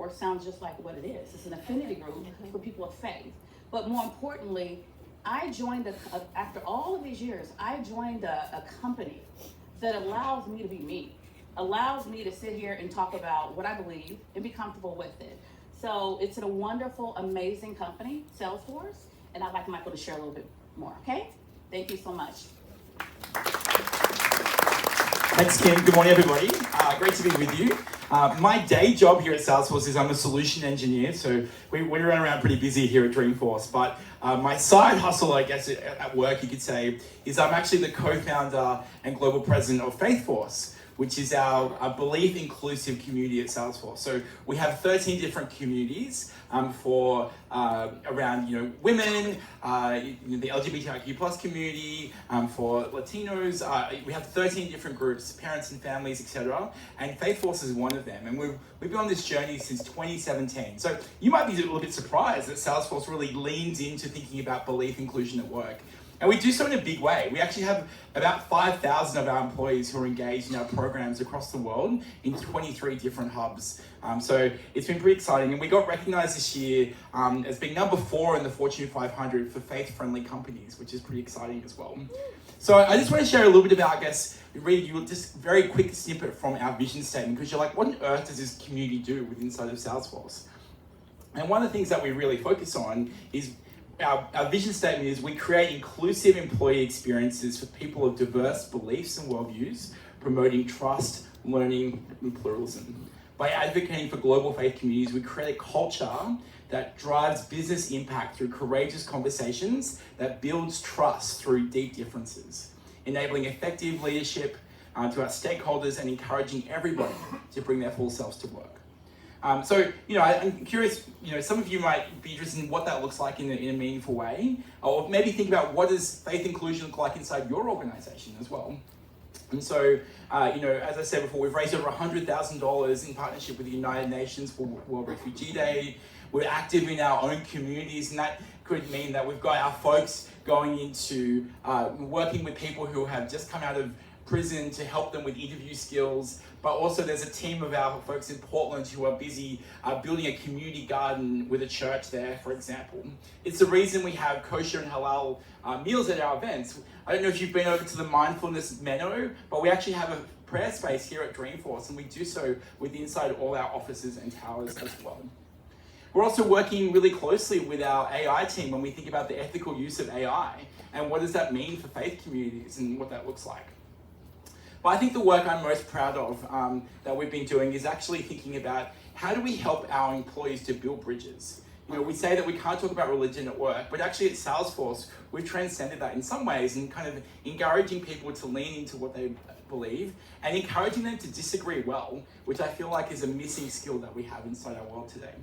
Faithforce sounds just like what it is. It's an affinity group for people of faith. But more importantly, I joined, after all of these years, I joined a company that allows me to be me, allows me to sit here and talk about what I believe and be comfortable with it. So it's a wonderful, amazing company, Faithforce, and I'd like Michael to share a little bit more, okay? Thank you so much. Thanks, Kim. Good morning, everybody. Great to be with you. My day job here at Salesforce is I'm a solution engineer, so we run around pretty busy here at Dreamforce. But my side hustle, I guess, at work, you could say, is I'm actually the co-founder and global president of Faithforce, which is our belief inclusive community at Salesforce. So we have 13 different communities for around women, the LGBTIQ plus community, for Latinos. We have 13 different groups, parents and families, etc. And Faithforce is one of them. And we've been on this journey since 2017. So you might be a little bit surprised that Salesforce really leans into thinking about belief inclusion at work. And we do so in a big way. We actually have about 5,000 of our employees who are engaged in our programs across the world in 23 different hubs. So it's been pretty exciting. And we got recognized this year as being number 4 in the Fortune 500 for faith-friendly companies, which is pretty exciting as well. So I just want to share a little bit about, read you just very quick snippet from our vision statement, because you're like, what on earth does this community do inside of Salesforce? And one of the things that we really focus on is our vision statement is we create inclusive employee experiences for people of diverse beliefs and worldviews, promoting trust, learning, and pluralism. By advocating for global faith communities, we create a culture that drives business impact through courageous conversations that builds trust through deep differences, enabling effective leadership to our stakeholders and encouraging everybody to bring their full selves to work. So, I'm curious, some of you might be interested in what that looks like in a meaningful way, or maybe think about what does faith inclusion look like inside your organization as well. And so, as I said before, we've raised over $100,000 in partnership with the United Nations for World Refugee Day. We're active in our own communities, and that could mean that we've got our folks going into working with people who have just come out of prison to help them with interview skills, but also there's a team of our folks in Portland who are busy building a community garden with a church there, for example. It's the reason we have kosher and halal meals at our events. I don't know if you've been over to the Mindfulness Meno, but we actually have a prayer space here at Dreamforce, and we do so with inside all our offices and towers as well. We're also working really closely with our AI team when we think about the ethical use of AI and what does that mean for faith communities and what that looks like. But I think the work I'm most proud of that we've been doing is actually thinking about how do we help our employees to build bridges. We say that we can't talk about religion at work, but actually at Salesforce, we've transcended that in some ways and kind of encouraging people to lean into what they believe and encouraging them to disagree well, which I feel like is a missing skill that we have inside our world today.